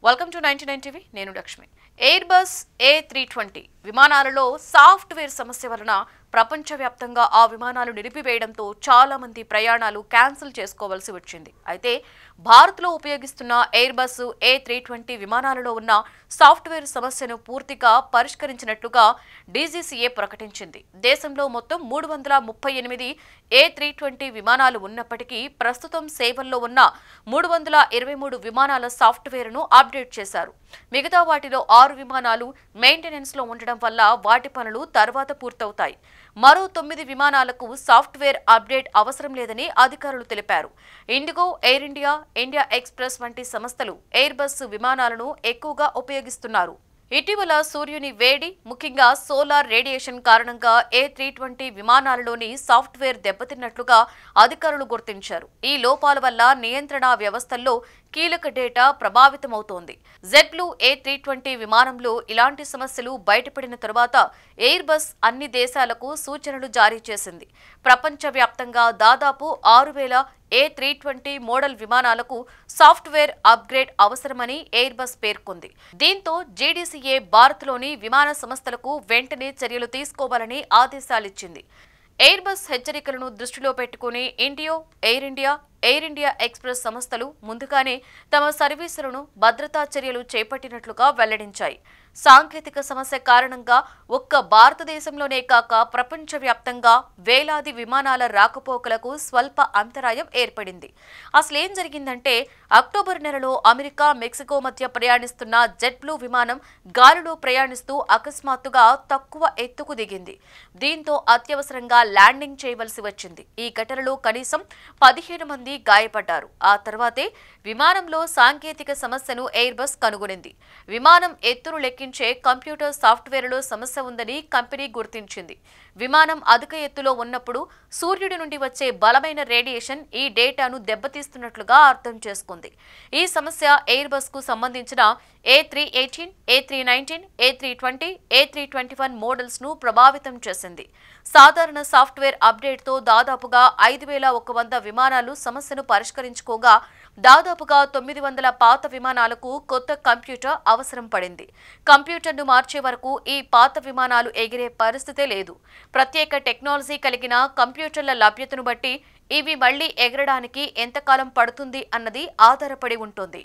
Welcome to 99 TV నేను Lakshmi. Airbus A320 విమానాలలో software సమస్య వలన ప్రపంచవ్యాప్తంగా ఆ విమానాలు నిలిపివేయడంతో చాలా మంది ప్రయాణాలు క్యాన్సిల్ చేసుకోవాల్సి వచ్చింది. అయితే భారత్లో ఉపయోగిస్తున్న ఎయిర్బస్ A320 విమానాలలో ఉన్న సాఫ్ట్వేర్ సమస్యను పూర్తిగా పరిష్కరించినట్లుగా DGCA ప్రకటించింది. దేశంలో మొత్తం 338 A320 విమానాలు ఉన్నప్పటికీ ప్రస్తుతం సేవల్లో ఉన్న 323 విమానాల సాఫ్ట్వేర్ను అప్డేట్ చేశారు. మిగతా వాటిలో 6 విమానాలు మెయింటెనెన్స్ లో ఉండడం వల్ల వాటి పనులు తర్వాత పూర్తవుతాయి. మరో 9 విమానాలకు సాఫ్ట్వేర్ అప్డేట్ అవసరం లేదని అధికారులు తెలిపారు. IndiGo, air India, India express వంటి సంస్థలు ఎయిర్బస్ విమానాలను ఎక్కువగా ఉపయోగిస్తున్నారు. ఇటీవల సూర్యుని వేడి, ముఖ్యంగా సోలార్ రేడియేషన్ కారణంగా A320 విమానాలలోని సాఫ్ట్వేర్ దెబ్బతిన్నట్లుగా అధికారులు గుర్తించారు. ఈ లోపాల వల్ల నియంత్రణ వ్యవస్థల్లో కీలక డేటా ప్రభావితమవుతోంది. జెట్బ్లూ A320 విమానంలో ఇలాంటి సమస్యలు బయటపడిన తరువాత ఎయిర్బస్ అన్ని దేశాలకు సూచనలు జారీ చేసింది. ప్రపంచవ్యాప్తంగా దాదాపు 6,000 A320 మోడల్ విమానాలకు సాఫ్ట్వేర్ అప్గ్రేడ్ అవసరమని ఎయిర్బస్ పేర్కొంది. దీంతో DGCA భారత్లోని విమాన సంస్థలకు వెంటనే చర్యలు తీసుకోవాలని ఆదేశాలిచ్చింది. ఎయిర్బస్ హెచ్చరికలను దృష్టిలో పెట్టుకుని ఎయిర్ ఇండియా ఎక్స్ప్రెస్ సంస్థలు ముందుగానే తమ సర్వీసులను భద్రతా చర్యలు చేపట్టినట్లుగా వెల్లడించాయి. సాంకేతిక సమస్య కారణంగా ఒక్క భారతదేశంలోనే కాక ప్రపంచవ్యాప్తంగా వేలాది విమానాల రాకపోకలకు స్వల్ప అంతరాయం ఏర్పడింది. అసలేం జరిగిందంటే అక్టోబర్ నెలలో అమెరికా, మెక్సికో మధ్య ప్రయాణిస్తున్న జెట్బ్లూ విమానం గాలిలో ప్రయాణిస్తూ అకస్మాత్తుగా తక్కువ ఎత్తుకు దిగింది. దీంతో అత్యవసరంగా ల్యాండింగ్ చేయవలసి వచ్చింది. ఈ ఘటనలో కనీసం 15 మంది గాయపడ్డారు. ఆ తర్వాతే విమానంలో సాంకేతిక సమస్యను ఎయిర్బస్ కనుగొనింది. విమానం ఎత్తును లెక్కించే కంప్యూటర్ సాఫ్ట్వేర్లో సమస్య ఉందని కంపెనీ గుర్తించింది. విమానం అధిక ఎత్తులో ఉన్నప్పుడు సూర్యుడి నుండి వచ్చే బలమైన రేడియేషన్ ఈ డేటాను దెబ్బతీస్తున్నట్లుగా అర్థం చేసుకుంది. ఈ సమస్య ఎయిర్బస్ కు సంబంధించిన A318, A319, A320, A321 models ను ప్రభావితం చేసింది. సాధారణ సాఫ్ట్వేర్ అప్డేట్తో దాదాపుగా 5,100 విమానాలు సమస్యను పరిష్కరించుకోగా దాదాపుగా 900 పాత విమానాలకు కొత్త కంప్యూటర్ అవసరం పడింది. కంప్యూటర్ను మార్చే వరకు ఈ పాత విమానాలు ఎగిరే పరిస్థితే లేదు. ప్రత్యేక టెక్నాలజీ కలిగిన కంప్యూటర్ల లభ్యతను బట్టి ఇవి మళ్లీ ఎగరడానికి ఎంతకాలం పడుతుంది అన్నది ఆధారపడి ఉంటుంది.